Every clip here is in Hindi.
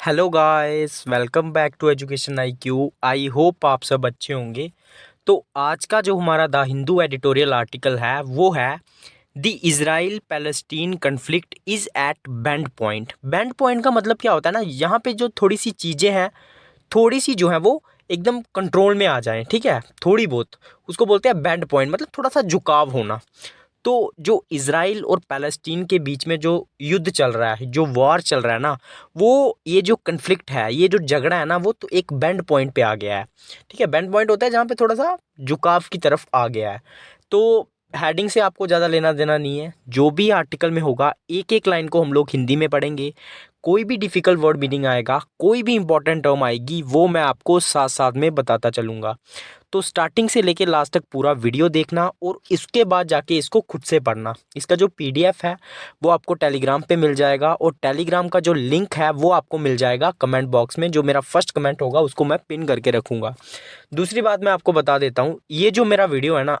Hello guys, welcome back to education IQ। I hope आप सब अच्छे होंगे। तो आज का जो हमारा द हिंदू एडिटोरियल आर्टिकल है वो है the Israel Palestine conflict is at bend point. Bend point का मतलब क्या होता है ना, यहाँ पे जो थोड़ी सी चीज़ें हैं, थोड़ी सी जो है वो एकदम कंट्रोल में आ जाएं, ठीक है, थोड़ी बहुत, उसको बोलते हैं बेंड पॉइंट, मतलब थोड़ा सा झुकाव होना। तो जो इज़राइल और पैलेस्टीन के बीच में जो युद्ध चल रहा है, जो वॉर चल रहा है ना, वो ये जो कन्फ्लिक्ट है, ये जो झगड़ा है ना, वो तो एक बेंड पॉइंट पे आ गया है। ठीक है, बेंड पॉइंट होता है जहाँ पे थोड़ा सा झुकाव की तरफ आ गया है। तो हेडिंग से आपको ज़्यादा लेना देना नहीं है, जो भी आर्टिकल में होगा एक एक लाइन को हम लोग हिंदी में पढ़ेंगे। कोई भी डिफ़िकल्ट वर्ड मीनिंग आएगा, कोई भी इंपॉर्टेंट टर्म आएगी, वो मैं आपको साथ साथ में बताता चलूँगा। तो स्टार्टिंग से लेके लास्ट तक पूरा वीडियो देखना और इसके बाद जाके इसको खुद से पढ़ना। इसका जो PDF है वो आपको टेलीग्राम पे मिल जाएगा, और टेलीग्राम का जो लिंक है वो आपको मिल जाएगा कमेंट बॉक्स में। जो मेरा फर्स्ट कमेंट होगा उसको मैं पिन करके रखूँगा। दूसरी बात मैं आपको बता देता हूँ, ये जो मेरा वीडियो है ना,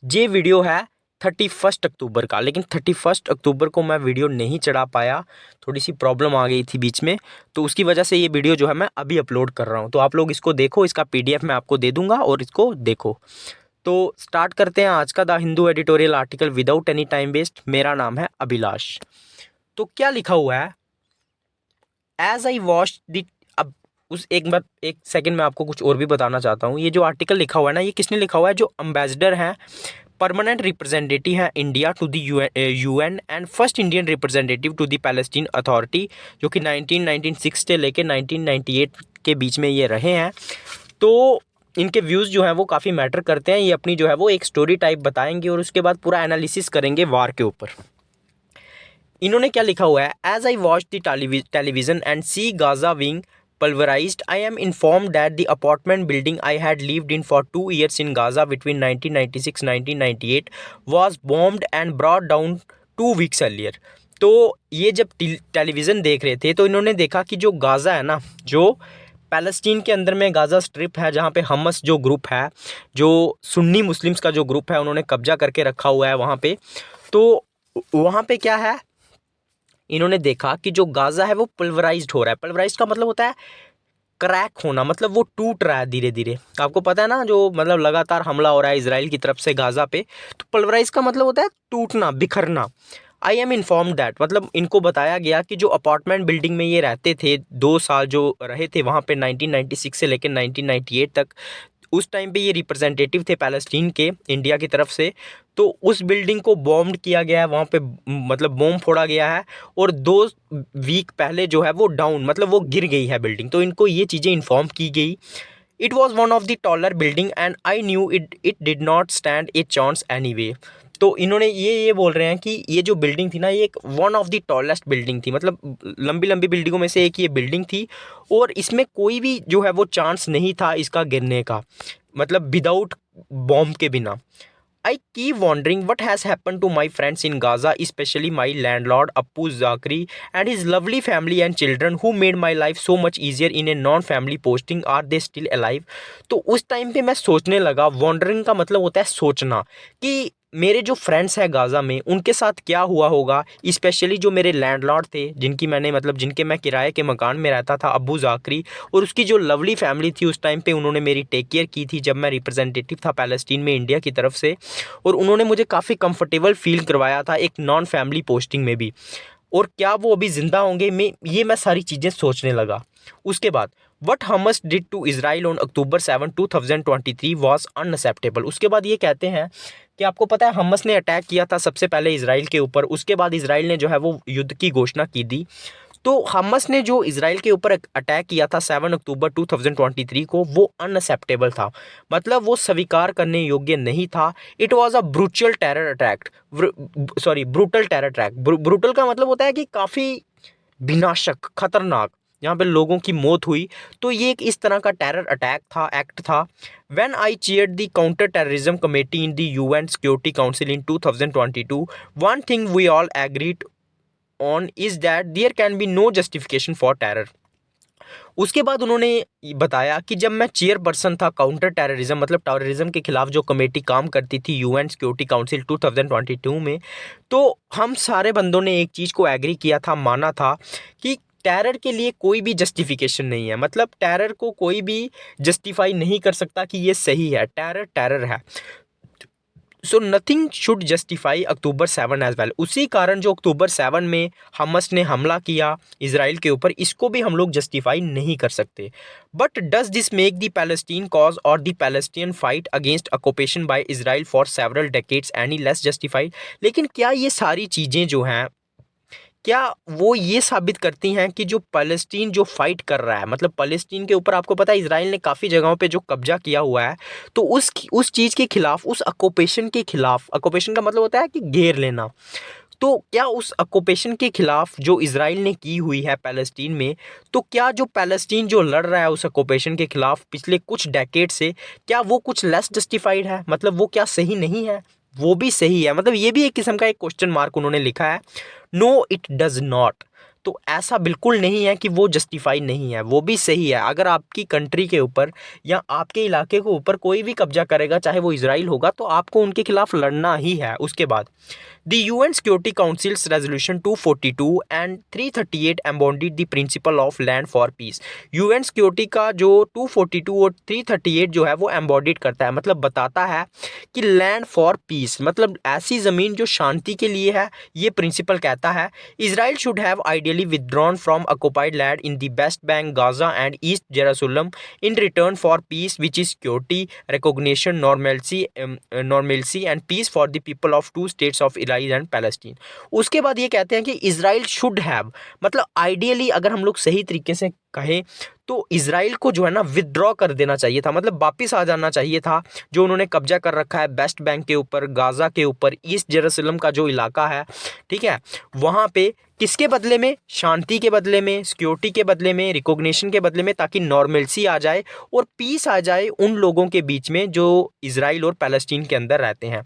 ये वीडियो है 31 अक्टूबर का, लेकिन 31 अक्टूबर को मैं वीडियो नहीं चढ़ा पाया, थोड़ी सी प्रॉब्लम आ गई थी बीच में। तो उसकी वजह से ये वीडियो जो है मैं अभी अपलोड कर रहा हूँ। तो आप लोग इसको देखो, इसका PDF मैं आपको दे दूंगा और इसको देखो। तो स्टार्ट करते हैं आज का the Hindu editorial article without any time waste. मेरा नाम है अभिलाष। तो क्या लिखा हुआ है, एज आई वॉच द, अब उस एक सेकंड में आपको कुछ और भी बताना चाहता हूँ। ये जो आर्टिकल लिखा हुआ है ना, ये किसने लिखा हुआ है, जो अम्बेसडर हैं, परमानेंट रिप्रेजेंटेटिव है India to the UN and first Indian representative to the Palestine authority, जो कि 1996 से लेके 1998 के बीच में ये रहे हैं। तो इनके व्यूज़ जो हैं वो काफ़ी मैटर करते हैं। ये अपनी जो है वो एक स्टोरी टाइप बताएंगे और उसके बाद पूरा एनालिसिस करेंगे वार के ऊपर। इन्होंने क्या लिखा हुआ है, as I watch the television and see Gaza being pulverized, I am informed that the apartment building I had lived in for 2 years in Gaza between 1996-1998 was bombed and brought down 2 weeks earlier। तो ये जब टेलीविज़न देख रहे थे तो इन्होंने देखा कि जो गाज़ा है ना, जो पैलेस्टीन के अंदर में गाज़ा स्ट्रिप है, जहाँ पे हमस जो ग्रुप है, जो सुन्नी मुस्लिम्स का जो ग्रुप है, उन्होंने कब्जा करके रखा हुआ है वहाँ पे। तो वहाँ पे क्या है, इन्होंने देखा कि जो गाज़ा है वो पल्वराइज्ड हो रहा है। पल्वराइज्ड का मतलब होता है क्रैक होना, मतलब वो टूट रहा है धीरे धीरे। आपको पता है ना, जो मतलब लगातार हमला हो रहा है इसराइल की तरफ से गाज़ा पे, तो पल्वराइज का मतलब होता है टूटना, बिखरना। आई एम इन्फॉर्म दैट, मतलब इनको बताया गया कि जो अपार्टमेंट बिल्डिंग में ये रहते थे, 2 साल जो रहे थे वहाँ पे 1996 से लेकर 1998 तक, उस टाइम पे ये रिप्रेजेंटेटिव थे पैलेस्टीन के इंडिया की तरफ से। तो उस बिल्डिंग को बॉम्ब किया गया है, वहाँ पे मतलब बॉम्ब फोड़ा गया है, और 2 वीक पहले जो है वो डाउन, मतलब वो गिर गई है बिल्डिंग। तो इनको ये चीज़ें इन्फॉर्म की गई। It was one of the taller building and I knew it did not stand a chance any way. तो इन्होंने ये बोल रहे हैं कि ये जो बिल्डिंग थी ना, ये एक one of the tallest building थी, मतलब लंबी लंबी बिल्डिंगों में से एक ये बिल्डिंग थी, और इसमें कोई भी जो है वो चांस नहीं था इसका गिरने का, मतलब विदाउट बॉम्ब के बिना। I keep wondering what has happened to my friends in Gaza, especially my landlord Appu Zakri and his lovely family and children who made my life so much easier in a non-family posting. Are they still alive? तो उस टाइम पे मैं सोचने लगा, वॉन्डरिंग का मतलब होता है सोचना, कि मेरे जो फ्रेंड्स हैं गाज़ा में उनके साथ क्या हुआ होगा, स्पेशली जो मेरे लैंडलॉर्ड थे, जिनकी मैंने मतलब जिनके मैं किराए के मकान में रहता था, अब्बू ज़ाकरी, और उसकी जो लवली फैमिली थी। उस टाइम पे उन्होंने मेरी टेक केयर की थी जब मैं रिप्रेजेंटेटिव था पैलेस्टीन में इंडिया की तरफ से, और उन्होंने मुझे काफ़ी कंफर्टेबल फील करवाया था एक नॉन फैमिली पोस्टिंग में भी। और क्या वो अभी ज़िंदा होंगे, मैं सारी चीज़ें सोचने लगा। उसके बाद what Hamas did to Israel on October 7, 2023 was unacceptable. उसके बाद ये कहते हैं कि आपको पता है हमस ने अटैक किया था सबसे पहले इसराइल के ऊपर, उसके बाद इसराइल ने जो है वो युद्ध की घोषणा की थी। तो हमस ने जो इसराइल के ऊपर अटैक किया था 7 अक्टूबर 2023 को, वो अनएक्सेप्टेबल था, मतलब वो स्वीकार करने योग्य नहीं था। It was a brutal terror attack, sorry brutal terror attack. Brutal का मतलब होता है कि काफ़ी विनाशक, खतरनाक, यहाँ पे लोगों की मौत हुई। तो ये एक इस तरह का टेरर अटैक था, एक्ट था। When I chaired the counter terrorism committee in the UN security council in 2022, one thing we all agreed on is that there can be no justification for terror. उसके बाद उन्होंने बताया कि जब मैं चेयरपर्सन था काउंटर टेररिज्म, मतलब टेररिज्म के खिलाफ जो कमेटी काम करती थी UN सिक्योरिटी काउंसिल 2022 में, तो हम सारे बंदों ने एक चीज़ को एग्री किया था, माना था कि टेरर के लिए कोई भी जस्टिफिकेशन नहीं है, मतलब टेरर को कोई भी जस्टिफाई नहीं कर सकता कि ये सही है, टेरर टेरर है। So nothing should justify October 7 as well. उसी कारण जो अक्टूबर 7 में हमस ने हमला किया इसराइल के ऊपर, इसको भी हम लोग जस्टिफाई नहीं कर सकते। But does this make the Palestine cause और the Palestine fight against occupation by Israel for several decades any less justified? लेकिन क्या ये सारी चीज़ें जो हैं, क्या वो ये साबित करती हैं कि जो पैलेस्टीन जो फाइट कर रहा है, मतलब पैलेस्टीन के ऊपर आपको पता है इसराइल ने काफ़ी जगहों पे जो कब्जा किया हुआ है, तो उस चीज़ के खिलाफ, उस ऑक्यूपेशन के खिलाफ, ऑक्यूपेशन का मतलब होता है कि घेर लेना, तो क्या उस ऑक्यूपेशन के खिलाफ जो इसराइल ने की हुई है पैलेस्टीन में, तो क्या जो पैलेस्टीन जो लड़ रहा है उस ऑक्यूपेशन के खिलाफ पिछले कुछ डेकेड से, क्या वो कुछ लेस जस्टिफाइड है? मतलब वो क्या सही नहीं है? वो भी सही है। मतलब ये भी एक किस्म का एक क्वेश्चन मार्क उन्होंने लिखा है। No it does not. तो ऐसा बिल्कुल नहीं है कि वो जस्टिफाई नहीं है, वो भी सही है। अगर आपकी कंट्री के ऊपर या आपके इलाके के ऊपर कोई भी कब्जा करेगा, चाहे वो इसराइल होगा, तो आपको उनके खिलाफ लड़ना ही है। उसके बाद The UN Security Council's Resolution 242 and 338 embodied the principle of land for peace। UN security का जो 242 और 338 जो है वो एम्बॉडिड करता है, मतलब बताता है कि लैंड फॉर पीस, मतलब ऐसी ज़मीन जो शांति के लिए है। ये प्रिंसिपल कहता है Israel should have ideally withdrawn from occupied land in the West Bank, Gaza and East Jerusalem in return for peace which is security, recognition, normalcy and peace for the people of two states of Israel and Palestine. उसके बाद ये कहते हैं कि इसराइल शुड हैव, मतलब आइडियली अगर हम लोग सही तरीके से कहें तो इसराइल को जो है ना विदड्रॉ कर देना चाहिए था, मतलब वापिस आ जाना चाहिए था जो उन्होंने कब्जा कर रखा है वेस्ट बैंक के ऊपर, गाजा के ऊपर, ईस्ट जेरूसलम का जो इलाका है, ठीक है, वहाँ पे। किसके बदले में? शांति के बदले में, सिक्योरिटी के बदले में, रिकॉग्निशन के बदले में, ताकि नॉर्मेलसी आ जाए और पीस आ जाए उन लोगों के बीच में जो इसराइल और पैलेस्टीन के अंदर रहते हैं।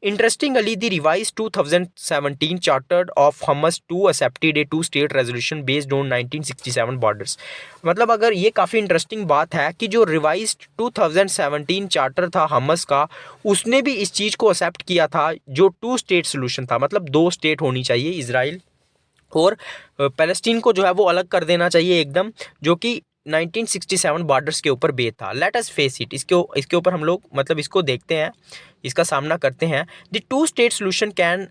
Interestingly, the revised 2017 Charter of Hamas too accepted a two-state resolution based on 1967 borders। मतलब अगर ये काफ़ी इंटरेस्टिंग बात है कि जो रिवाइज्ड 2017 चार्टर था हमस का, उसने भी इस चीज़ को एक्सेप्ट किया था जो टू स्टेट सोल्यूशन था, मतलब 2 स्टेट होनी चाहिए, इसराइल और पैलेस्टीन को जो है वो अलग कर देना चाहिए एकदम, जो कि 1967 बॉर्डर्स के ऊपर बेस्ड था। लेट अस फेस इट, इसके ऊपर हम लोग मतलब इसको देखते हैं, इसका सामना करते हैं। The two state solution can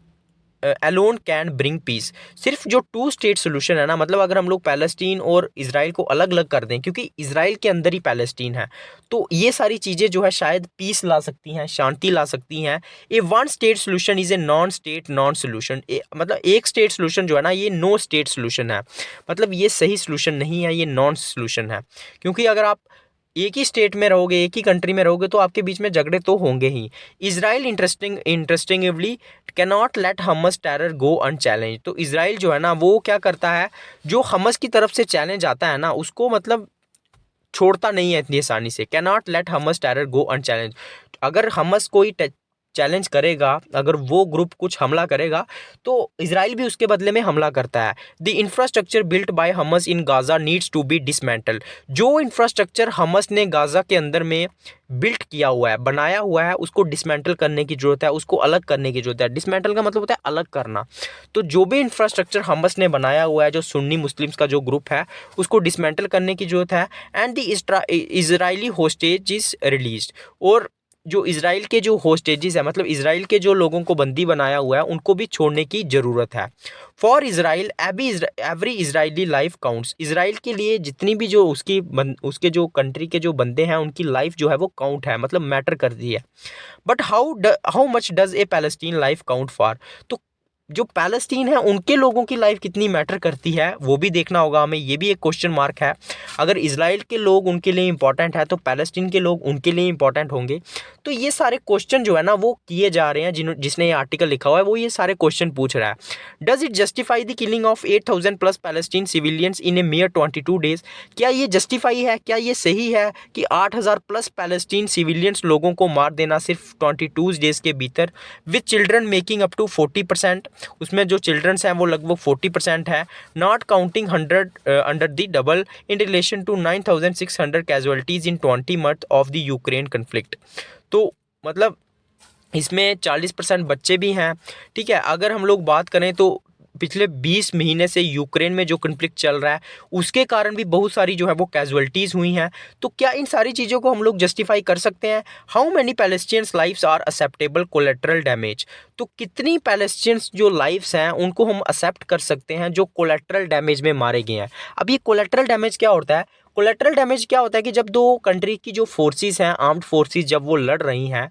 alone can bring peace. सिर्फ जो टू स्टेट सोल्यूशन है ना, मतलब अगर हम लोग पैलेस्टीन और इसराइल को अलग अलग कर दें, क्योंकि इसराइल के अंदर ही पैलेस्टीन है, तो ये सारी चीज़ें जो है शायद पीस ला सकती हैं, शांति ला सकती हैं। A one state solution is a non state non solution. मतलब एक स्टेट सोल्यूशन जो है ना, ये नो स्टेट सोल्यूशन है, मतलब ये सही सोल्यूशन नहीं है, ये नॉन सोल्यूशन है। क्योंकि अगर आप एक ही स्टेट में रहोगे, एक ही कंट्री में रहोगे, तो आपके बीच में झगड़े तो होंगे ही। इसराइल इंटरेस्टिंगली कैनॉट लेट हमस टेरर गो अनचैलेंज। तो इसराइल जो है ना वो क्या करता है, जो हमस की तरफ से चैलेंज आता है ना, उसको मतलब छोड़ता नहीं है इतनी आसानी से। कैनॉट लेट हमस टेरर गो अनचैलेंज। अगर हमस कोई चैलेंज करेगा, अगर वो ग्रुप कुछ हमला करेगा, तो इसराइल भी उसके बदले में हमला करता है। The infrastructure built by Hamas in Gaza needs to be dismantle. जो इंफ्रास्ट्रक्चर हमस ने गाजा के अंदर में बिल्ट किया हुआ है, बनाया हुआ है, उसको डिसमेंटल करने की ज़रूरत है, उसको अलग करने की ज़रूरत है। डिसमेंटल का मतलब होता है अलग करना। तो जो भी इंफ्रास्ट्रक्चर हमस ने बनाया हुआ है, जो सुन्नी मुस्लिम्स का जो ग्रुप है, उसको डिसमेंटल करने की ज़रूरत है। And the Israeli hostage is release. और जो इसराइल के जो होस्टेजेस है, मतलब इसराइल के जो लोगों को बंदी बनाया हुआ है, उनको भी छोड़ने की ज़रूरत है। For Israel every Israeli life counts. Israel के लिए जितनी भी जो उसके जो कंट्री के जो बंदे हैं, उनकी लाइफ जो है वो काउंट है, मतलब मैटर करती है। But how much does a Palestine life count for. तो जो पैलेस्टीन है उनके लोगों की लाइफ कितनी मैटर करती है, वो भी देखना होगा हमें। ये भी एक क्वेश्चन मार्क है। अगर इसराइल के लोग उनके लिए इंपॉर्टेंट है, तो पैलेस्टीन के लोग उनके लिए इंपॉर्टेंट होंगे। तो ये सारे क्वेश्चन जो है ना वो किए जा रहे हैं। जिसने ये आर्टिकल लिखा हुआ है वो ये सारे क्वेश्चन पूछ रहा है। Does it justify the killing of 8,000 plus Palestine civilians in A mayor 22 days. क्या ये जस्टिफाई है, क्या ये सही है कि 8,000 प्लस पैलेस्टीन सिविलियंस लोगों को मार देना सिर्फ 22 डेज के भीतर, with children making up to 40%। उसमें जो चिल्ड्रंस हैं वो लगभग 40% है। Not counting 100 under the double in relation to 9,600 casualties in 20 month of the Ukraine conflict. तो मतलब इसमें 40% बच्चे भी हैं, ठीक है। अगर हम लोग बात करें तो पिछले 20 महीने से यूक्रेन में जो कन्फ्लिक्ट चल रहा है उसके कारण भी बहुत सारी जो है वो कैजुअलिटीज़ हुई हैं। तो क्या इन सारी चीज़ों को हम लोग जस्टिफाई कर सकते हैं? How many Palestinians lives are acceptable collateral damage? तो कितनी पैलेस्टीनियंस जो लाइव्स हैं उनको हम एक्सेप्ट कर सकते हैं जो कोलेटरल डैमेज में मारे गए हैं? अब ये कोलेटरल डैमेज क्या होता है? कोलेटरल डैमेज क्या होता है कि जब दो कंट्री की जो फोर्सेस हैं, आर्म्ड फोर्सेस, जब वो लड़ रही हैं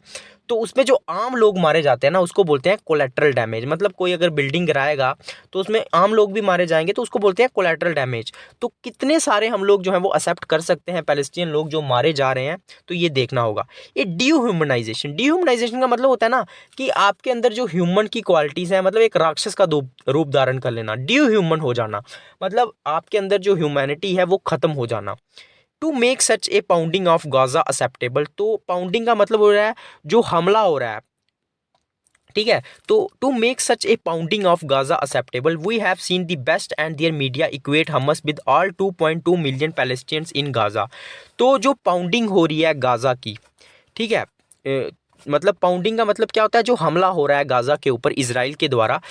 तो उसमें जो आम लोग मारे जाते हैं ना उसको बोलते हैं कोलेटरल डैमेज। मतलब कोई अगर बिल्डिंग गिराएगा तो उसमें आम लोग भी मारे जाएंगे तो उसको बोलते हैं कोलेटरल डैमेज। तो कितने सारे हम लोग जो है वो एक्सेप्ट कर सकते हैं पैलेस्टीनियन लोग जो मारे जा रहे हैं, तो ये देखना होगा। ये डीह्यूमनाइजेशन का मतलब होता है ना कि आपके अंदर जो ह्यूमन की क्वालिटीज़ हैं, मतलब एक राक्षस का रूप धारण कर लेना, डीह्यूमन हो जाना, मतलब आपके अंदर जो ह्यूमैनिटी है वो खत्म हो जाना। To make such a pounding of Gaza acceptable, तो पाउंडिंग का मतलब हो रहा है जो हमला हो रहा है, ठीक है। तो to make such a pounding of Gaza acceptable we have seen the West and their media equate Hamas with all 2.2 million Palestinians in Gaza. तो जो पाउंडिंग हो रही है गाजा की, ठीक है, मतलब पाउंडिंग का मतलब क्या होता है? जो हमला हो रहा है गाजा के ऊपर इजराइल के द्वारा,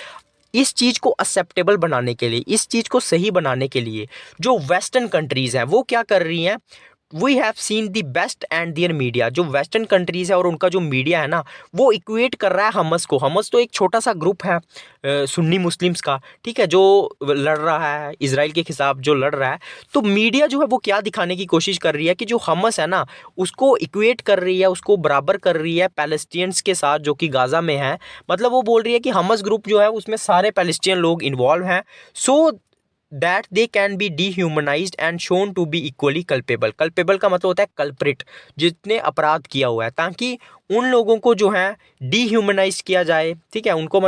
इस चीज़ को एक्सेप्टेबल बनाने के लिए, इस चीज़ को सही बनाने के लिए जो वेस्टर्न कंट्रीज़ हैं वो क्या कर रही हैं? We have seen the West and their media, जो वेस्टर्न कंट्रीज़ है और उनका जो मीडिया है ना वो इक्वेट कर रहा है हमस को। हमस तो एक छोटा सा ग्रुप है सुन्नी मुस्लिम्स का, ठीक है, जो लड़ रहा है इजराइल के खिलाफ, जो लड़ रहा है। तो मीडिया जो है वो क्या दिखाने की कोशिश कर रही है कि जो हमस है ना उसको इक्वेट कर रही है, उसको बराबर कर रही है पैलेस्टीनियंस के साथ जो कि गाजा में है। मतलब वो बोल रही है कि हमस ग्रुप जो है उसमें सारे पैलेस्टीनियन लोग इन्वॉल्व हैं, so that they can be dehumanised and shown to be equally culpable. Culpable का मतलब होता है कल्प्रिट, जितने अपराध किया हुआ है, ताकि उन लोगों को जो है डीह्यूमनाइज किया जाए, ठीक है, उनको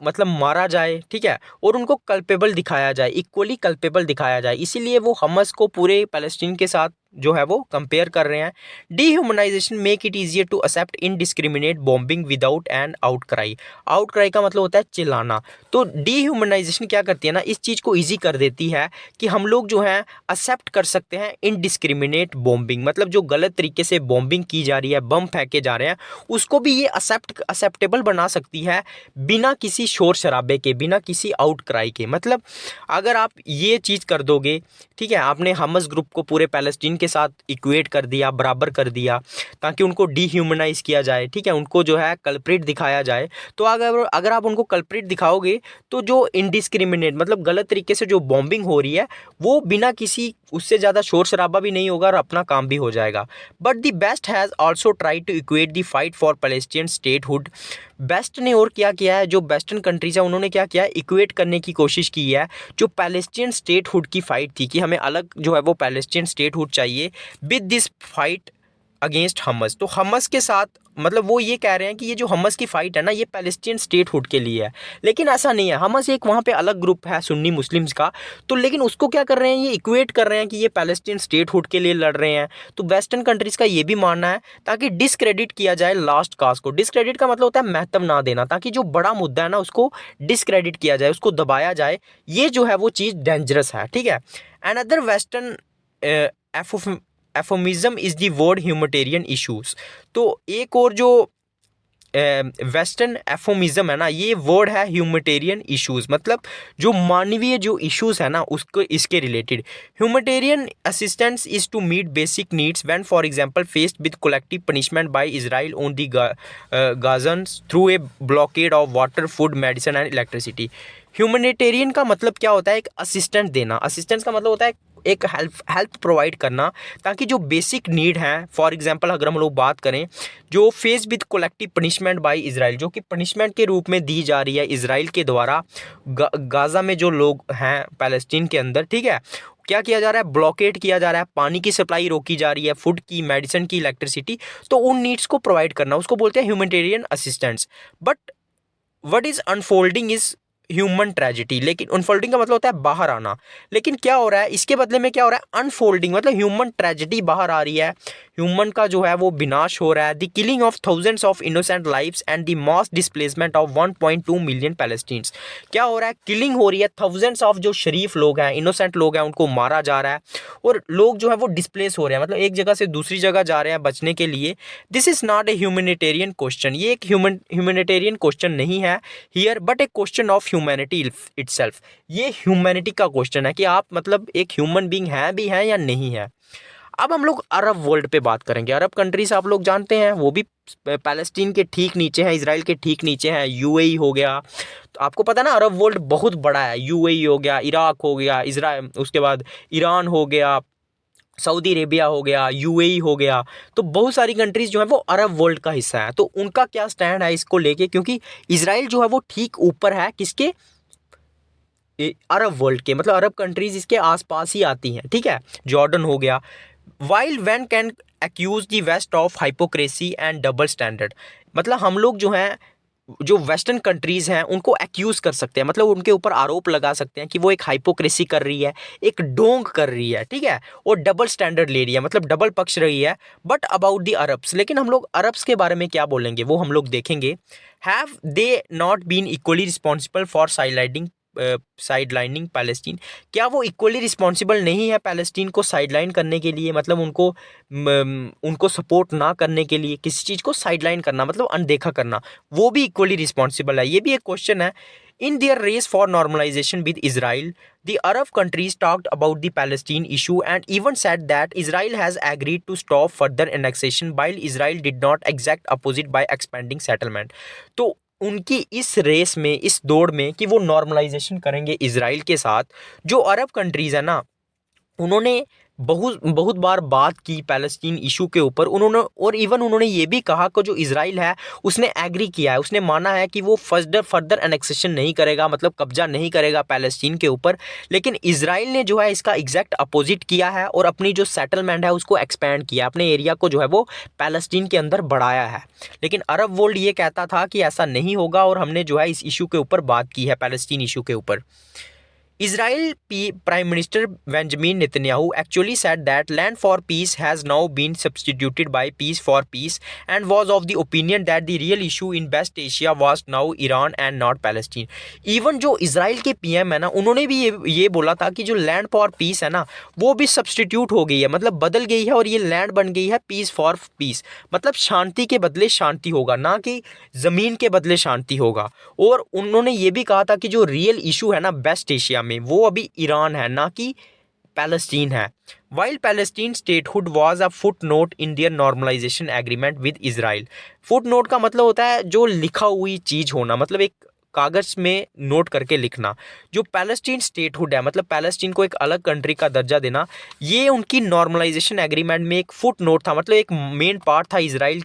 मतलब मारा जाए, ठीक है, और उनको कल्पेबल दिखाया जाए, इक्वली कल्पेबल दिखाया जाए। इसीलिए वो हमस को पूरे पैलेस्टीन के साथ जो है वो कंपेयर कर रहे हैं। Dehumanization make it easier to accept indiscriminate bombing without an outcry. Outcry का मतलब होता है चिल्लाना। तो डीह्यूमनाइजेशन क्या करती है ना, इस चीज़ को ईजी कर देती है कि हम लोग जो है एक्सेप्ट कर सकते हैं इनडिस्क्रिमिनेट बॉम्बिंग, मतलब जो गलत तरीके से बॉम्बिंग की जा रही है, बम फेंके जा रहे हैं, उसको भी ये एक्सेप्टेबल बना सकती है बिना किसी शोर शराबे के, बिना किसी आउटक्राई के। मतलब अगर आप ये चीज़ कर दोगे, ठीक है, आपने हमस ग्रुप को पूरे पैलेस्टीन के साथ इक्वेट कर दिया, बराबर कर दिया, ताकि उनको डीह्यूमनाइज किया जाए, ठीक है, उनको जो है कल्प्रिट दिखाया जाए। तो अगर आप उनको कल्प्रिट दिखाओगे तो जो इनडिस्क्रिमिनेट मतलब गलत तरीके से जो बॉम्बिंग हो रही है वो बिना किसी उससे ज़्यादा शोर शराबा भी नहीं होगा और अपना काम भी हो जाएगा। But the best has also try to equate the fight for Palestine statehood. Best ने और क्या किया है, जो वेस्टर्न कंट्रीज है उन्होंने क्या किया है, इक्वेट करने की कोशिश की है जो पैलेस्टीन स्टेटहुड की फाइट थी कि हमें अलग जो है वो पैलेस्टीन स्टेटहुड चाहिए, विद दिस फाइट अगेंस्ट हमस। तो हमस के साथ मतलब वो ये कह रहे हैं कि ये जो हमस की फाइट है ना ये पैलेस्टीन स्टेटहुड के लिए है, लेकिन ऐसा नहीं है। हमस एक वहाँ पे अलग ग्रुप है सुन्नी मुस्लिम्स का, तो लेकिन उसको क्या कर रहे हैं, ये इक्वेट कर रहे हैं कि ये पैलेस्टीन स्टेटहुड के लिए लड़ रहे हैं। तो वेस्टर्न कंट्रीज़ का ये भी मानना है ताकि डिसक्रेडिट किया जाए लास्ट काज को। डिसक्रेडिट का मतलब होता है महत्व ना देना, ताकि जो बड़ा मुद्दा है ना उसको डिसक्रेडिट किया जाए, उसको दबाया जाए। ये जो है वो चीज़ डेंजरस है, ठीक है। Another western euphemism is the word humanitarian issues. तो एक और जो वेस्टर्न एफोमिज्म है ना ये वर्ड है ह्यूमटेरियन इश्यूज़, मतलब जो मानवीय जो इश्यूज़ है ना उसको इसके related. Humanitarian assistance is to meet basic needs when for example faced with collective punishment by Israel on the Gazans through a blockade of water, food, medicine and electricity. Humanitarian का मतलब क्या होता है, एक असिस्टेंट देना। असिस्टेंस का मतलब होता है एक हेल्प प्रोवाइड करना, ताकि जो बेसिक नीड है, फॉर एग्जांपल अगर हम लोग बात करें जो face with collective punishment by Israel, जो कि पनिशमेंट के रूप में दी जा रही है इजराइल के द्वारा गाजा में जो लोग हैं पैलेस्टीन के अंदर, ठीक है, क्या किया जा रहा है, ब्लॉकेट किया जा रहा है, पानी की सप्लाई रोकी जा रही है, फूड की, मेडिसिन की, इलेक्ट्रिसिटी, तो उन नीड्स को प्रोवाइड करना उसको बोलते हैं humanitarian assistance. But what is unfolding is human tragedy. लेकिन अनफोल्डिंग का मतलब होता है बाहर आना, लेकिन क्या हो रहा है इसके बदले में, क्या हो रहा है, अनफोल्डिंग मतलब ह्यूमन ट्रेजिडी बाहर आ रही है, ह्यूमन का जो है वो विनाश हो रहा है, the killing of thousands of innocent lives and the mass displacement of 1.2 million Palestinians. क्या हो रहा है, किलिंग हो रही है, थाउजेंड्स ऑफ जो शरीफ लोग हैं, इनोसेंट लोग हैं, उनको मारा जा रहा है और लोग जो है वो डिस्प्लेस हो रहे हैं, मतलब एक जगह से दूसरी जगह जा रहे हैं बचने के लिए। This is not a humanitarian question, ये एक ह्यूमैनिटेरियन क्वेश्चन नहीं है here, but A question of humanity itself. ये ह्यूमैनिटी का क्वेश्चन है कि आप मतलब एक ह्यूमन बीइंग हैं भी हैं या नहीं है। अब हम लोग अरब वर्ल्ड पे बात करेंगे। अरब कंट्रीज आप लोग जानते हैं वो भी पैलेस्टीन के ठीक नीचे है, इसराइल के ठीक नीचे है। यूएई हो गया, तो आपको पता है ना अरब वर्ल्ड बहुत बड़ा है। यूएई हो गया, इराक हो गया, इसराइल, उसके बाद ईरान हो गया, सऊदी अरेबिया हो गया, यूएई हो गया। तो बहुत सारी कंट्रीज जो है वो अरब वर्ल्ड का हिस्सा है। तो उनका क्या स्टैंड है इसको लेके, क्योंकि इसराइल जो है वो ठीक ऊपर है किसके, अरब वर्ल्ड के, मतलब अरब कंट्रीज इसके आसपास ही आती हैं, ठीक है। जॉर्डन हो गया। While one can accuse the West of hypocrisy and double standard, मतलब हम लोग जो हैं, जो वेस्टर्न कंट्रीज हैं उनको एक्यूज कर सकते हैं, मतलब उनके ऊपर आरोप लगा सकते हैं कि वो एक हाइपोक्रेसी कर रही है, एक ढोंग कर रही है, ठीक है, और डबल स्टैंडर्ड ले रही है, मतलब डबल पक्ष रही है। बट अबाउट द अरब्स, लेकिन हम लोग अरब्स के बारे में क्या बोलेंगे वो हम लोग देखेंगे। Have they not been equally responsible for sidelining Palestine, क्या वो इक्वली रिस्पॉन्सिबल नहीं है पैलेस्टीन को साइडलाइन करने के लिए, मतलब उनको सपोर्ट ना करने के लिए, किसी चीज़ को साइडलाइन करना मतलब अनदेखा करना, वो भी इक्वली रिस्पॉन्सिबल है। ये भी एक क्वेश्चन है। In their race for normalization with Israel, the Arab countries talked about the Palestine issue and even said that Israel has agreed to stop further annexation while Israel did not exact opposite by expanding settlement। तो उनकी इस रेस में, इस दौड़ में कि वो नॉर्मलाइजेशन करेंगे इजराइल के साथ, जो अरब कंट्रीज़ है ना, उन्होंने बहुत बहुत बार बात की पैलेस्टीन इशू के ऊपर। उन्होंने और इवन उन्होंने ये भी कहा कि जो इजराइल है उसने एग्री किया है, उसने माना है कि वो फर्दर एनेक्सेशन नहीं करेगा, मतलब कब्जा नहीं करेगा पैलेस्टीन के ऊपर। लेकिन इजराइल ने जो है इसका एग्जैक्ट अपोजिट किया है और अपनी जो सेटलमेंट है उसको एक्सपेंड किया, अपने एरिया को जो है वो पैलेस्टीन के अंदर बढ़ाया है। लेकिन अरब वर्ल्ड ये कहता था कि ऐसा नहीं होगा और हमने जो है इस इशू के ऊपर बात की है, पैलेस्टीन इशू के ऊपर। Israel Prime Minister Benjamin Netanyahu actually said that land for peace has now been substituted by peace for peace and was of the opinion that the real issue in West Asia was now Iran and not Palestine। Even जो इसराइल के पीएम है ना, उन्होंने भी ये बोला था कि जो लैंड फॉर पीस है ना वो भी सब्सटीट्यूट हो गई है, मतलब बदल गई है और ये लैंड बन गई है पीस फॉर पीस, मतलब शांति के बदले शांति होगा, ना कि ज़मीन के बदले शांति होगा। और उन्होंने ये भी कहा था कि जो रियल इशू है ना वेस्ट एशिया में वो अभी ईरान है, ना कि पैलेस्टीन है। वाइल Palestine statehood was a footnote in their normalization agreement with Israel. Footnote का मतलब होता है जो लिखा हुई चीज़ होना, मतलब एक कागज़ में नोट करके लिखना। जो पैलेस्टीन स्टेटहुड है, मतलब पैलेस्टीन को एक अलग कंट्री का दर्जा देना, ये उनकी नॉर्मलाइजेशन एग्रीमेंट में एक फुट नोट था, मतलब एक मेन पार्ट था इजराइल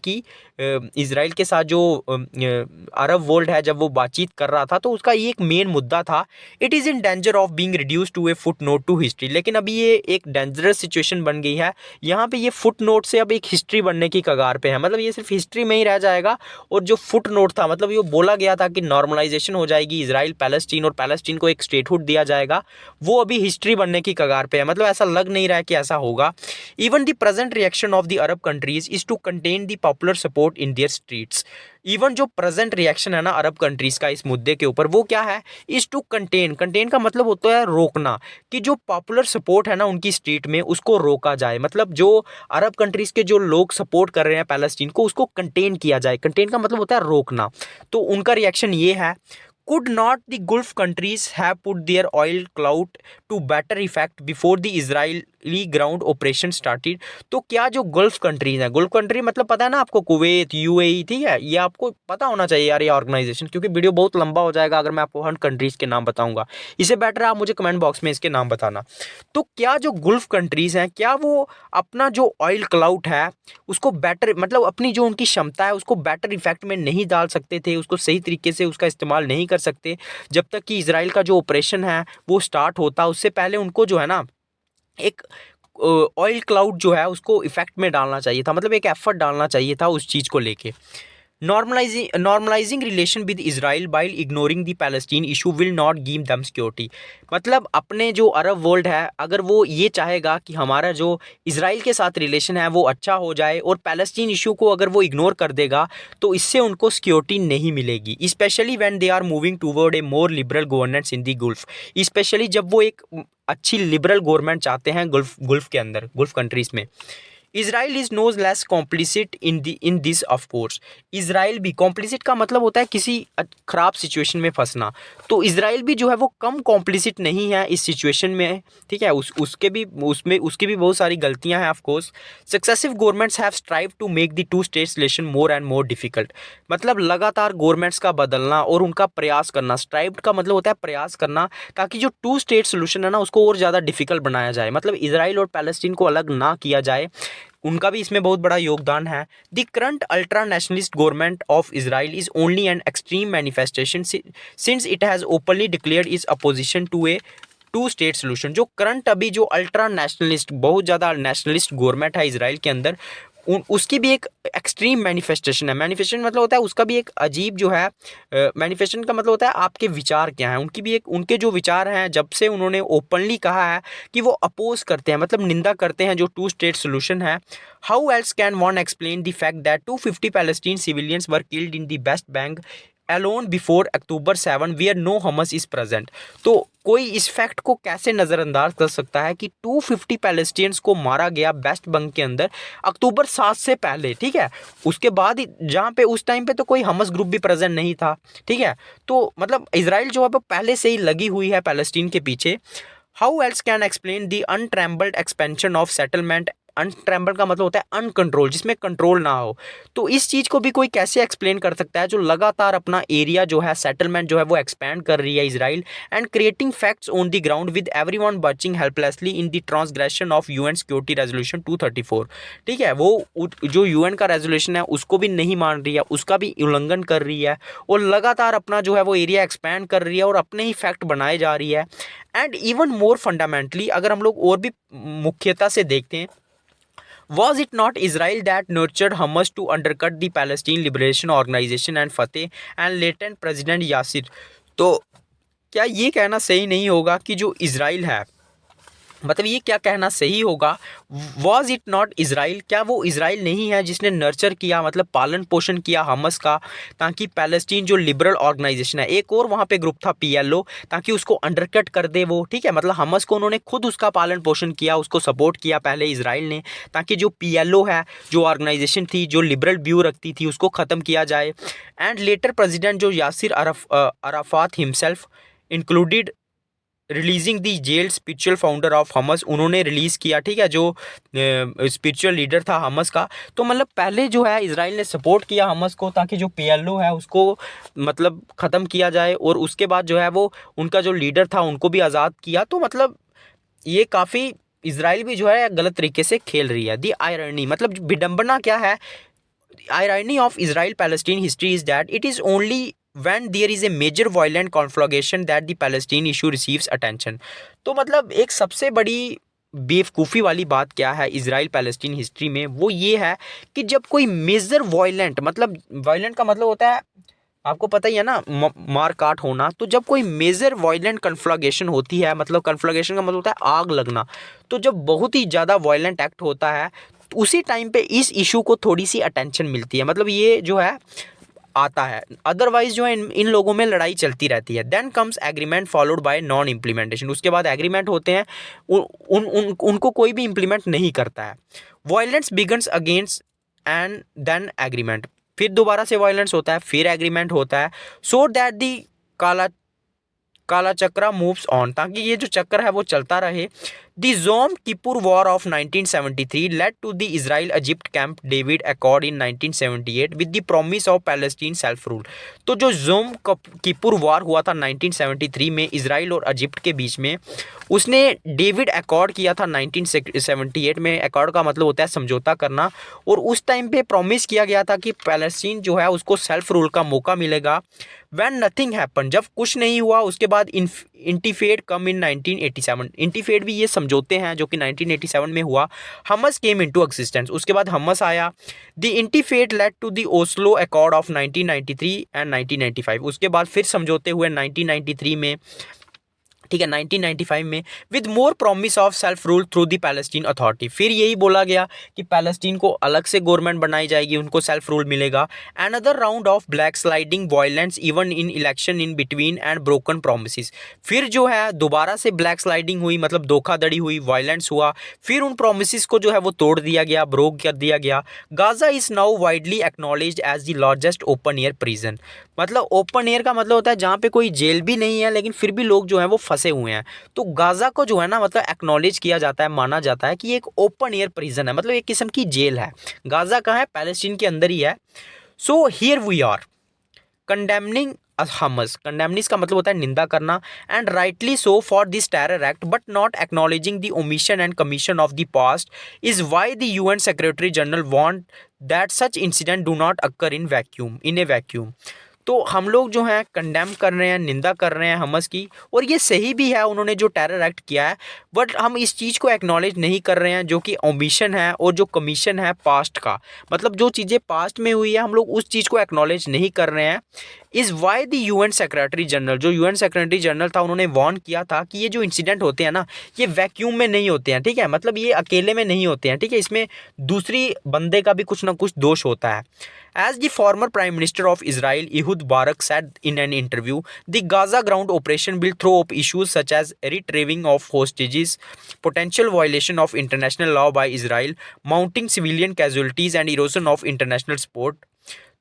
के साथ जो अरब वर्ल्ड है जब वो बातचीत कर रहा था, तो उसका ये एक मेन मुद्दा था। It is in danger of being reduce to a footnote to history, लेकिन अभी ये एक डेंजरस सिचुएशन बन गई है। यहाँ पे ये फुट नोट से अब एक हिस्ट्री बनने की कगार पे है, मतलब ये सिर्फ हिस्ट्री में ही रह जाएगा। और जो फुट नोट था, मतलब ये बोला गया था कि नॉर्मलाइजेशन हो जाएगी इजराइल पैलेस्टीन और पैलेस्टीन को एक स्टेटहुड दिया जाएगा, वो अभी हिस्ट्री बनने की कगार पे है, मतलब ऐसा लग नहीं रहा है कि ऐसा होगा। Even the present reaction of the Arab countries is to contain the popular support in their streets. Even जो प्रेजेंट रिएक्शन है ना अरब कंट्रीज का इस मुद्दे के ऊपर, वो क्या है, इज टू कंटेन, कंटेन का मतलब होता है रोकना, कि जो पॉपुलर सपोर्ट है ना उनकी स्ट्रीट में उसको रोका जाए, मतलब जो अरब कंट्रीज के जो लोग सपोर्ट कर रहे हैं पैलेस्टीन को उसको कंटेन किया जाए। कंटेन का मतलब होता है रोकना। तो उनका रिएक्शन ये है, could not the Gulf countries have put their oil clout to better effect before the Israeli ground operation started। तो क्या जो गल्फ कंट्रीज हैं, गल्फ कंट्री मतलब पता है ना आपको, कुवैत, यूएई, ठीक है, ये आपको पता होना चाहिए यार ये ऑर्गेनाइजेशन, क्योंकि वीडियो बहुत लंबा हो जाएगा अगर मैं आपको हर कंट्रीज के नाम बताऊंगा। इससे बेटर है आप मुझे कमेंट बॉक्स में इसके नाम बताना। तो क्या जो गल्फ कंट्रीज हैं, क्या वो अपना जो ऑयल क्लाउट है उसको बेटर, मतलब अपनी जो उनकी क्षमता है उसको बेटर इफेक्ट में नहीं डाल सकते थे, उसको सही तरीके से उसका इस्तेमाल नहीं कर सकते जब तक कि इजराइल का जो ऑपरेशन है वो स्टार्ट होता? उससे पहले उनको जो है ना एक ऑयल क्लाउड जो है उसको इफेक्ट में डालना चाहिए था, मतलब एक एफर्ट डालना चाहिए था उस चीज़ को लेके। Normalising relation with Israel bile ignoring the Palestine issue will not give them security. मतलब अपने जो अरब वर्ल्ड है, अगर वो ये चाहेगा कि हमारा जो इसराइल के साथ रिलेशन है वो अच्छा हो जाए और पैलेस्टीन इशू को अगर वो इग्नोर कर देगा तो इससे उनको सिक्योरिटी नहीं मिलेगी, especially when they are moving toward a more liberal governance in the Gulf. Especially जब वो एक अच्छी लिबरल गवर्नमेंट चाहते हैं गुल्फ के अंदर, गुल्फ कंट्रीज में। Israel is no less complicit in this of course. Israel भी, कॉम्प्लिसिट का मतलब होता है किसी खराब सिचुएशन में फंसना, तो इसराइल भी जो है वो कम कॉम्प्लिसिट नहीं है इस सिचुएशन में, ठीक है। उसकी भी बहुत सारी गलतियां हैं of course. Successive governments have strive to make the two state relation more and more difficult. मतलब लगातार गवर्नमेंट्स का बदलना और उनका प्रयास करना, स्ट्राइव का मतलब होता है प्रयास करना, ताकि जो टू स्टेट सोल्यूशन है ना उसको और ज़्यादा डिफिकल्ट बनाया जाए, मतलब इसराइल और पैलेस्टीन को अलग ना किया जाए, उनका भी इसमें बहुत बड़ा योगदान है। The current ultra nationalist government of Israel is only an extreme manifestation since it has openly declared is opposition to a two state solution. जो करंट अभी जो अल्ट्रा नेशनलिस्ट, बहुत ज़्यादा नेशनलिस्ट गवर्नमेंट है इसराइल के अंदर, उसकी भी एक एक्सट्रीम मैनिफेस्टेशन है। मैनिफेस्टेशन मतलब होता है उसका भी एक अजीब जो है, मैनिफेस्टेशन का मतलब होता है आपके विचार क्या हैं, उनकी भी एक, उनके जो विचार हैं जब से उन्होंने ओपनली कहा है कि वो अपोज करते हैं, मतलब निंदा करते हैं जो टू स्टेट सोल्यूशन है। How else can one explain the fact that 250 Palestine civilians were killed in the West Bank alone before October 7 where no Hamas is present. तो कोई इस फैक्ट को कैसे नज़रअंदाज कर सकता है कि 250 पैलेस्टीनियंस को मारा गया वेस्ट बंक के अंदर अक्टूबर 7 से पहले, ठीक है। उसके बाद जहाँ पे उस टाइम पे तो कोई हमस ग्रुप भी प्रेजेंट नहीं था, ठीक है। तो मतलब इसराइल जो है वो पहले से ही लगी हुई है पैलेस्टीन के पीछे। How else can explain the untrammelled expansion of settlement. Untrammelled का मतलब होता है अनकंट्रोल, जिसमें कंट्रोल ना हो। तो इस चीज़ को भी कोई कैसे एक्सप्लेन कर सकता है जो लगातार अपना एरिया जो है, सेटलमेंट जो है वो एक्सपैंड कर रही है Israel, and creating facts on the ground with everyone watching helplessly in the transgression of UN security resolution 234। ठीक है, वो जो यूएन का रेजोल्यूशन है उसको भी नहीं मान रही है, उसका भी उल्लंघन कर रही है और लगातार अपना जो है वो एरिया एक्सपैंड कर रही है और अपने ही फैक्ट बनाए जा रही है। एंड इवन मोर फंडामेंटली अगर हम लोग और भी मुख्यता से देखते हैं, Was it not Israel that nurtured Hamas to undercut the Palestine Liberation Organization and Fateh and latent President Yasser? तो क्या ये कहना सही नहीं होगा कि जो इज़राइल है, मतलब ये क्या कहना सही होगा, वॉज इट नॉट इसराइल, क्या वो इसराइल नहीं है जिसने नर्चर किया, मतलब पालन पोषण किया हमस का, ताकि पैलेस्टीन जो लिबरल ऑर्गेनाइजेशन है, एक और वहाँ पे ग्रुप था पीएलओ, ताकि उसको अंडरकट कर दे वो, ठीक है। मतलब हमस को उन्होंने खुद उसका पालन पोषण किया, उसको सपोर्ट किया पहले इसराइल ने, ताकि जो पीएलओ है, जो ऑर्गेनाइजेशन थी, जो लिबरल व्यू रखती थी, उसको ख़त्म किया जाए। एंड लेटर प्रेसिडेंट जो Yasser Arafat himself included releasing the jailed spiritual founder of Hamas, उन्होंने रिलीज़ किया, ठीक है, जो स्पिरिचुअल लीडर था हमस का। तो मतलब पहले जो है इसराइल ने सपोर्ट किया हमस को, ताकि जो पीएलओ है उसको मतलब ख़त्म किया जाए, और उसके बाद जो है वो उनका जो लीडर था उनको भी आज़ाद किया। तो मतलब ये काफ़ी इसराइल भी जो है गलत तरीके से खेल रही है। दी आयरनी, मतलब विडंबना क्या है, irony of Israel-Palestine history is that it is only when there is a major violent conflagration that the Palestine issue receives attention। तो मतलब एक सबसे बड़ी बेवकूफ़ी वाली बात क्या है इसराइल पैलेस्टीन हिस्ट्री में, वो ये है कि जब कोई मेजर वायलेंट, मतलब वायलेंट का मतलब होता है आपको पता ही है ना, मार काट होना, तो जब कोई मेजर वायलेंट कन्फ्लैग्रेशन होती है, मतलब कन्फ्लैग्रेशन का मतलब होता है आग लगना, तो जब बहुत ही ज़्यादा वायलेंट एक्ट होता है तो उसी टाइम पे इस इशू को थोड़ी सी अटेंशन मिलती है, मतलब ये जो है आता है। अदरवाइज जो है इन लोगों में लड़ाई चलती रहती है। Then comes agreement followed by non implementation, उसके बाद एग्रीमेंट होते हैं, उनको कोई भी इम्प्लीमेंट नहीं करता है। Violence begins against and then agreement, फिर दोबारा से वायलेंस होता है, फिर एग्रीमेंट होता है, सो दैट दी काला चक्रा मूव्स ऑन, ताकि ये जो चक्र है वो चलता रहे। The Yom Kippur war of 1973 led to the Israel Egypt Camp David accord in 1978 with the promise of Palestine self rule. तो जो जोम किपुर वॉर हुआ था 1973 में इजराइल और इजिप्ट के बीच में, उसने डेविड अकॉर्ड किया था 1978 में। अकॉर्ड का मतलब होता है समझौता करना, और उस टाइम पे प्रॉमिस किया गया था कि पैलेस्टीन जो है उसको सेल्फ रूल का मौका मिलेगा। व्हेन नथिंग हैपन, जब कुछ नहीं हुआ उसके बाद इंटीफेड कम इन 1987। इंटीफेड भी ये समझौते हैं जो कि 1987 में हुआ। हमस केम इनटू एक्सिस्टेंस, उसके बाद हमस आया। The intifada led to the Oslo accord of 1993 and 1995। उसके बाद फिर समझौते हुए 1993 में, ठीक है, 1995 में, with more promise of self rule through the Palestine authority. फिर यही बोला गया कि पैलेस्टीन को अलग से गवर्नमेंट बनाई जाएगी, उनको सेल्फ रूल मिलेगा। Another round of black sliding violence even in election in between and broken promise. फिर जो है दोबारा से ब्लैक स्लाइडिंग हुई, मतलब धोखाधड़ी हुई, वायलेंस हुआ, फिर उन प्रोमिस को जो है वो तोड़ दिया गया, ब्रोक कर दिया गया। Gaza is now widely acknowledged as the largest open air prison. मतलब ओपन एयर का मतलब होता है जहाँ पे कोई जेल भी नहीं है लेकिन फिर भी लोग जो है वो फंसे हुए हैं। तो गाजा को जो है ना, मतलब एक्नॉलेज किया जाता है, माना जाता है कि ये एक ओपन एयर प्रिजन है, मतलब एक किस्म की जेल है। गाजा कहाँ है? पैलेस्टीन के अंदर ही है। So here we are condemning Hamas. Condemning का मतलब होता है निंदा करना, and rightly so for this terror act, but not acknowledging the omission and commission of the past is why the UN secretary general want that such incident do not occur in a vacuum. तो हम लोग जो हैं कंडेम कर रहे हैं, निंदा कर रहे हैं हमस की, और ये सही भी है उन्होंने जो टेरर एक्ट किया है, बट हम इस चीज़ को एक्नॉलेज नहीं कर रहे हैं जो कि ओमिशन है और जो कमीशन है पास्ट का। मतलब जो चीज़ें पास्ट में हुई है हम लोग उस चीज़ को एक्नॉलेज नहीं कर रहे हैं। Is why the UN secretary general, जो यूएन सेक्रेटरी जनरल था, उन्होंने वार्न किया था कि ये जो इंसिडेंट होते हैं ना, ये वैक्यूम में नहीं होते हैं, ठीक है, मतलब ये अकेले में नहीं होते हैं, ठीक है, इसमें दूसरी बंदे का भी कुछ ना कुछ दोष होता है। As the former Prime Minister of Israel, Ehud Barak, said in an interview, the Gaza ground operation will throw up issues such as retrieving of hostages, potential violation of international law by Israel, mounting civilian casualties, and erosion of international support.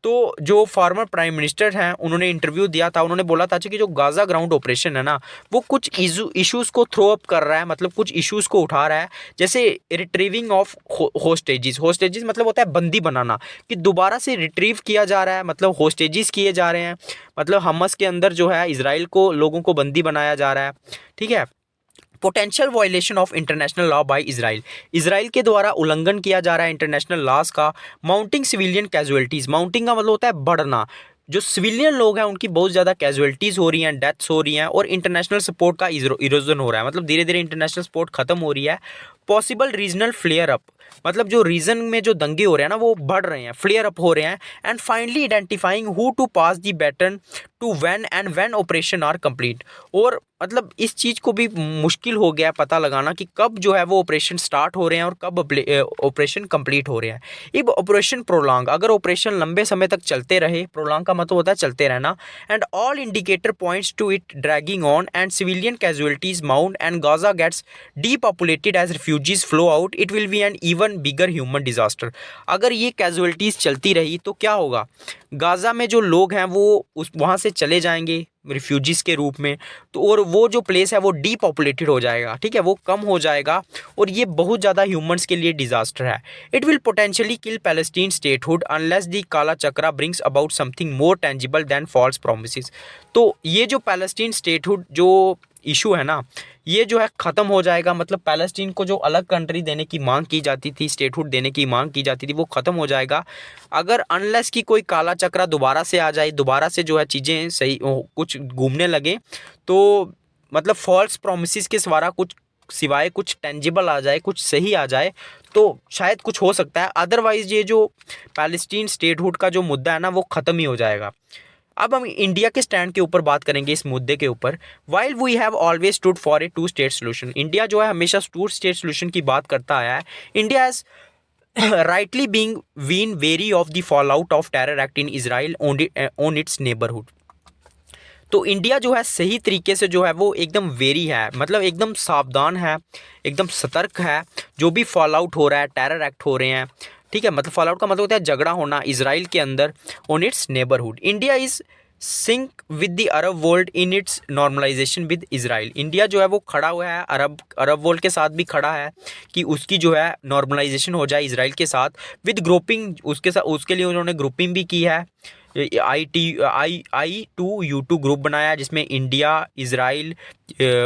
तो जो फॉर्मर प्राइम मिनिस्टर हैं उन्होंने इंटरव्यू दिया था, उन्होंने बोला था कि जो गाजा ग्राउंड ऑपरेशन है ना, वो कुछ इश्यूज़ को थ्रो अप कर रहा है, मतलब कुछ इश्यूज़ को उठा रहा है, जैसे रिट्रीविंग ऑफ होस्टेजेस मतलब होता है बंदी बनाना, कि दोबारा से रिट्रीव किया जा रहा है, मतलब होस्टेजेस किए जा रहे हैं, मतलब हमस के अंदर जो है इजराइल को, लोगों को बंदी बनाया जा रहा है, ठीक है। Potential violation of international law by Israel, Israel के द्वारा उल्लंघन किया जा रहा है इंटरनेशनल लॉज का। माउंटिंग सिविलियन कैजुअलिटीज़, माउंटिंग का मतलब होता है बढ़ना, जो सिविलियन लोग हैं उनकी बहुत ज़्यादा कैजुअलिटीज़ हो रही हैं, डेथ्स हो रही हैं, और इंटरनेशनल सपोर्ट का इरोजन हो रहा है, मतलब धीरे धीरे इंटरनेशनल सपोर्ट खत्म हो रही है। पॉसिबल रीजनल फ्लेयर अप, मतलब जो रीजन में जो दंगे हो रहे हैं ना वो बढ़ रहे हैं, फ्लेयर अप हो रहे हैं। And finally identifying who to pass the baton to when operation are complete, और मतलब इस चीज़ को भी मुश्किल हो गया पता लगाना कि कब जो है वो ऑपरेशन स्टार्ट हो रहे हैं और कब ऑपरेशन कंप्लीट हो रहे हैं। इब ऑपरेशन प्रोलॉन्ग, अगर ऑपरेशन लंबे समय तक चलते रहे, प्रोलॉन्ग का मतलब होता है चलते रहना, and all indicator points to it dragging on and civilian casualties mount and Gaza gets depopulated as refugees flow out, it will be an even bigger human disaster. अगर ये कैजुअलिटीज़ चलती रही तो क्या होगा, गाज़ा में जो लोग हैं वो उस वहाँ से चले जाएंगे रिफ्यूजीज़ के रूप में, तो और वो जो प्लेस है वो डीपॉपुलेटेड हो जाएगा, ठीक है, वो कम हो जाएगा, और ये बहुत ज़्यादा ह्यूमंस के लिए डिज़ास्टर है। It will potentially kill Palestine statehood unless the काला चक्रा brings about something more tangible than false promises. तो ये जो पैलेस्टीन स्टेटहुड जो इशू है ना, ये जो है ख़त्म हो जाएगा, मतलब पैलेस्टीन को जो अलग कंट्री देने की मांग की जाती थी, स्टेटहुड देने की मांग की जाती थी, वो ख़त्म हो जाएगा अगर अनलेस की कोई काला चक्रा दोबारा से आ जाए, दोबारा से जो है चीज़ें सही कुछ घूमने लगे, तो मतलब फॉल्स प्रोमिसेस के सिवाय कुछ टेंजिबल आ जाए, कुछ सही आ जाए, तो शायद कुछ हो सकता है। अदरवाइज़ ये जो पैलेस्टीन स्टेटहुड का जो मुद्दा है ना वो ख़त्म ही हो जाएगा। अब हम इंडिया के स्टैंड के ऊपर बात करेंगे इस मुद्दे के ऊपर। While we have always stood for a two state solution, India जो है हमेशा टू स्टेट सोल्यूशन की बात करता आया है। India has rightly being been wary of the fallout of terror act in Israel on its neighborhood। तो इंडिया जो है सही तरीके से जो है वो एकदम वेरी है, मतलब एकदम सावधान है, एकदम सतर्क है, जो भी फॉल आउट हो रहा है, टेरर एक्ट हो रहे हैं, ठीक है, मतलब फॉल आउट का मतलब होता है झगड़ा होना इजराइल के अंदर, on its neighbourhood. India is sync with the Arab world in its normalization with Israel, India जो है वो खड़ा हुआ है अरब वर्ल्ड के साथ भी खड़ा है कि उसकी जो है नॉर्मलाइजेशन हो जाए इजराइल के साथ, विद ग्रुपिंग उसके लिए उन्होंने ग्रुपिंग भी की है, I2U2 ग्रुप बनाया जिसमें इंडिया, इजराइल,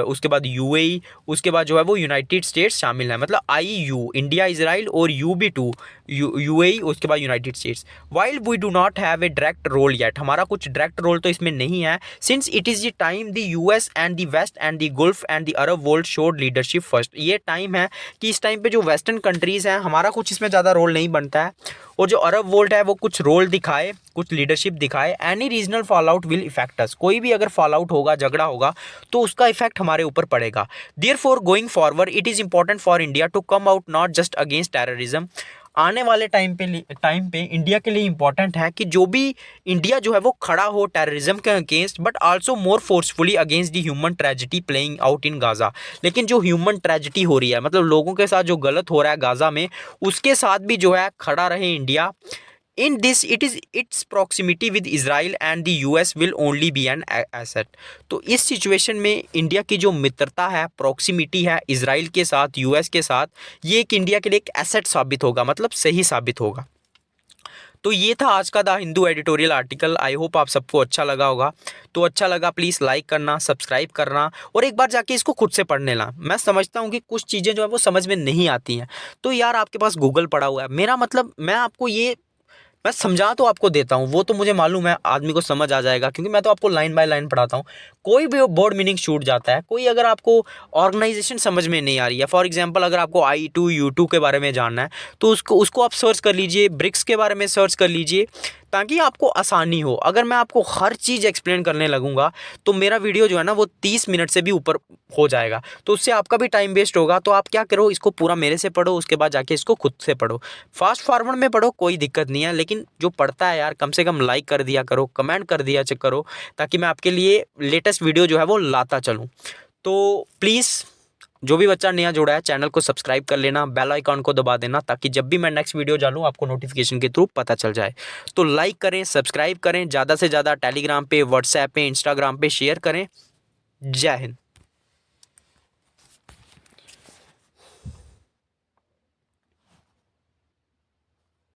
उसके बाद यूएई, उसके बाद जो है वो यूनाइटेड स्टेट्स शामिल है। मतलब IU इंडिया, इजराइल और UB2 यूएई, उसके बाद United States. While we do not have a direct role yet, हमारा कुछ डायरेक्ट रोल तो इसमें नहीं है। Since it is the time the US and the West and the Gulf and the Arab world showed leadership first, ये टाइम है कि इस टाइम पे जो वेस्टर्न कंट्रीज़ हैं हमारा कुछ इसमें ज़्यादा रोल नहीं बनता है, और जो अरब वर्ल्ड है वो कुछ रोल दिखाए, कुछ लीडरशिप दिखाए। Any regional fall out will affect us, कोई भी अगर फॉल आउट होगा, झगड़ा होगा तो उसका इफेक्ट हमारे ऊपर पड़ेगा। Therefore going forward it is important for India to come out not just against terrorism, आने वाले टाइम पे इंडिया के लिए इंपॉर्टेंट है कि जो भी इंडिया जो है वो खड़ा हो टेररिज्म के against, but also more forcefully against the human tragedy playing out in Gaza. लेकिन जो ह्यूमन ट्रेजिडी हो रही है, मतलब लोगों के साथ जो गलत हो रहा है गाज़ा में, उसके साथ भी जो है खड़ा रहे India. In this it is its proximity with Israel and the US will only be an asset. तो इस सिचुएशन में इंडिया की जो मित्रता है, प्रॉक्सिमिटी है इसराइल के साथ, US के साथ, ये एक इंडिया के लिए एक एसेट साबित होगा, मतलब सही साबित होगा। तो ये था आज का the Hindu editorial article. I hope आप सबको अच्छा लगा होगा। तो अच्छा लगा प्लीज़ लाइक करना, सब्सक्राइब करना, और एक बार जाके इसको खुद से पढ़ लेना। मैं समझता हूँ कि कुछ चीज़ें जो है वो समझ में नहीं आती हैं, तो यार आपके पास गूगल पड़ा हुआ है, मेरा मतलब मैं आपको ये मैं समझा तो आपको देता हूँ, वो तो मुझे मालूम है आदमी को समझ आ जाएगा, क्योंकि मैं तो आपको लाइन बाय लाइन पढ़ाता हूँ। कोई भी वर्ड मीनिंग छूट जाता है, कोई अगर आपको ऑर्गेनाइजेशन समझ में नहीं आ रही है, फॉर एग्जांपल अगर आपको I2U2 के बारे में जानना है तो उसको आप सर्च कर लीजिए, ब्रिक्स के बारे में सर्च कर लीजिए, ताकि आपको आसानी हो। अगर मैं आपको हर चीज़ एक्सप्लेन करने लगूंगा तो मेरा वीडियो जो है ना वो 30 मिनट से भी ऊपर हो जाएगा, तो उससे आपका भी टाइम वेस्ट होगा। तो आप क्या करो, इसको पूरा मेरे से पढ़ो, उसके बाद जाके इसको खुद से पढ़ो। फास्ट फॉरवर्ड में पढ़ो, कोई दिक्कत नहीं है, लेकिन जो पढ़ता है यार कम से कम लाइक कर दिया करो, कमेंट कर दिया करो, ताकि मैं आपके लिए लेटेस्ट वीडियो जो है वो लाता चलूँ। तो प्लीज़ जो भी बच्चा नया जुड़ा है चैनल को सब्सक्राइब कर लेना, बेल आइकॉन को दबा देना, ताकि जब भी मैं नेक्स्ट वीडियो डालूँ आपको नोटिफिकेशन के थ्रू पता चल जाए। तो लाइक करें, सब्सक्राइब करें, ज़्यादा से ज़्यादा टेलीग्राम पे, व्हाट्सएप पे, इंस्टाग्राम पे शेयर करें। जय हिंद।